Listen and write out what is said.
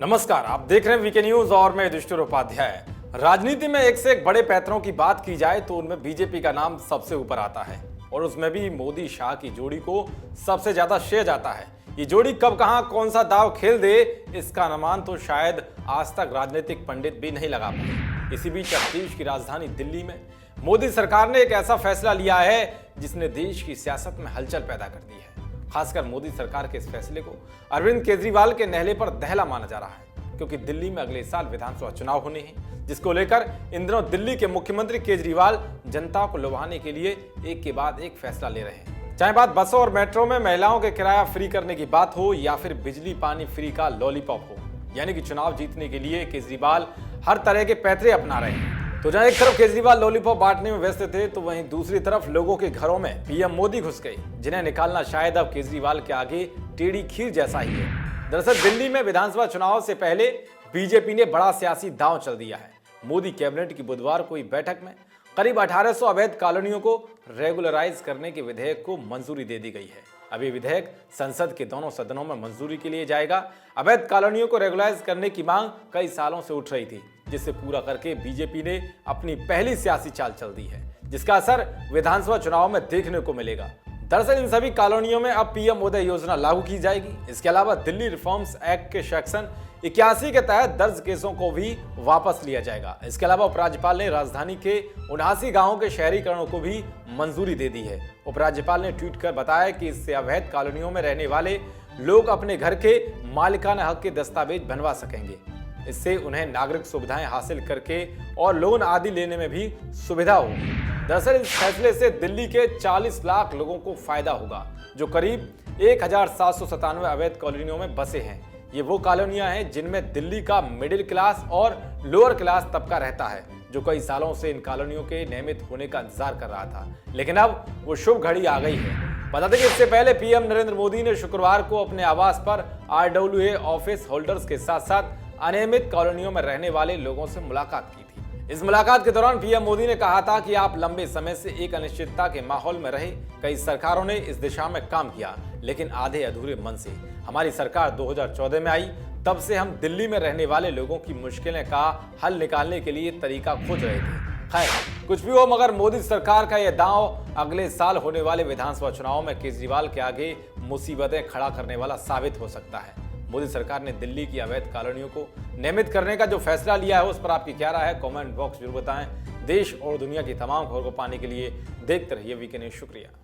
नमस्कार, आप देख रहे हैं वीके न्यूज और मैं युधिष्ठिर उपाध्याय। राजनीति में एक से एक बड़े पैतरों की बात की जाए तो उनमें बीजेपी का नाम सबसे ऊपर आता है और उसमें भी मोदी शाह की जोड़ी को सबसे ज्यादा श्रेय जाता है। ये जोड़ी कब कहां कौन सा दाव खेल दे, इसका अनुमान तो शायद आज तक राजनीतिक पंडित भी नहीं लगा पाए। इसी बीच अब देश की राजधानी दिल्ली में मोदी सरकार ने एक ऐसा फैसला लिया है जिसने देश की सियासत में हलचल पैदा कर दी है। खासकर मोदी सरकार के इस फैसले को अरविंद केजरीवाल के नहले पर दहला माना जा रहा है, क्योंकि दिल्ली में अगले साल विधानसभा चुनाव होने हैं, जिसको लेकर इन दिनों दिल्ली के मुख्यमंत्री केजरीवाल जनता को लुभाने के लिए एक के बाद एक फैसला ले रहे हैं। चाहे बात बसों और मेट्रो में महिलाओं के किराया फ्री करने की बात हो या फिर बिजली पानी फ्री का लॉलीपॉप हो, यानी कि चुनाव जीतने के लिए केजरीवाल हर तरह के पैतरे अपना रहे हैं। तो जहां एक तरफ केजरीवाल लॉलीपॉप बांटने में व्यस्त थे, तो वहीं दूसरी तरफ लोगों के घरों में पीएम मोदी घुस गए, जिन्हें निकालना शायद अब केजरीवाल के आगे टेढ़ी खीर जैसा ही है। दरअसल दिल्ली में विधानसभा चुनाव से पहले बीजेपी ने बड़ा सियासी दांव चल दिया है। मोदी कैबिनेट की बुधवार को हुई बैठक में करीब 1800 अवैध कॉलोनियों को रेगुलराइज करने के विधेयक को मंजूरी दे दी गई है। अब ये विधेयक संसद के दोनों सदनों में मंजूरी के लिए जाएगा। अवैध कॉलोनियों को रेगुलराइज करने की मांग कई सालों से उठ रही थी, जिसे पूरा करके बीजेपी ने अपनी पहली सियासी चाल चल दी है, जिसका असर विधानसभा चुनाव में देखने को मिलेगा। दरअसल इन सभी कॉलोनियों में अब पीएम उदय योजना लागू की जाएगी। इसके अलावा दिल्ली रिफॉर्म्स एक्ट के सेक्शन 81 के तहत दर्ज केसों को भी वापस लिया जाएगा। इसके अलावा उपराज्यपाल ने राजधानी के 79 गांवों के शहरीकरणों को भी मंजूरी दे दी है। उपराज्यपाल ने ट्वीट कर बताया कि इससे अवैध कॉलोनियों में रहने वाले लोग अपने घर के मालिकाना हक के दस्तावेज बनवा सकेंगे। इससे उन्हें नागरिक सुविधाएं हासिल करके और लोन आदि लेने में भी सुविधा होगी। दरअसल इस फैसले से दिल्ली के 40 लाख लोगों को फायदा होगा, जो करीब 1797 अवैध कॉलोनियों में बसे हैं। ये वो कॉलोनियां हैं जिनमें दिल्ली का मिडिल क्लास और लोअर क्लास तबका रहता है, जो कई सालों से इन कॉलोनियों के नियमित होने का इंतजार कर रहा था, लेकिन अब वो शुभ घड़ी आ गई है। बता दें कि इससे पहले पीएम नरेंद्र मोदी ने शुक्रवार को अपने आवास पर RWA ऑफिस होल्डर्स के साथ साथ अनियमित कॉलोनियों में रहने वाले लोगों से मुलाकात की थी। इस मुलाकात के दौरान पीएम मोदी ने कहा था कि आप लंबे समय से एक अनिश्चितता के माहौल में रहे। कई सरकारों ने इस दिशा में काम किया, लेकिन आधे अधूरे मन से। हमारी सरकार 2014 में आई, तब से हम दिल्ली में रहने वाले लोगों की मुश्किलें का हल निकालने के लिए तरीका खोज रहे थे। खैर, कुछ भी हो, मगर मोदी सरकार का यह दांव अगले साल होने वाले विधानसभा चुनाव में केजरीवाल के आगे मुसीबतें खड़ा करने वाला साबित हो सकता है। मोदी सरकार ने दिल्ली की अवैध कॉलोनियों को नियमित करने का जो फैसला लिया है, उस पर आपकी क्या राय है? कमेंट बॉक्स जरूर बताएं। देश और दुनिया की तमाम खबरों को पाने के लिए देखते रहिए वीके न्यूज। शुक्रिया।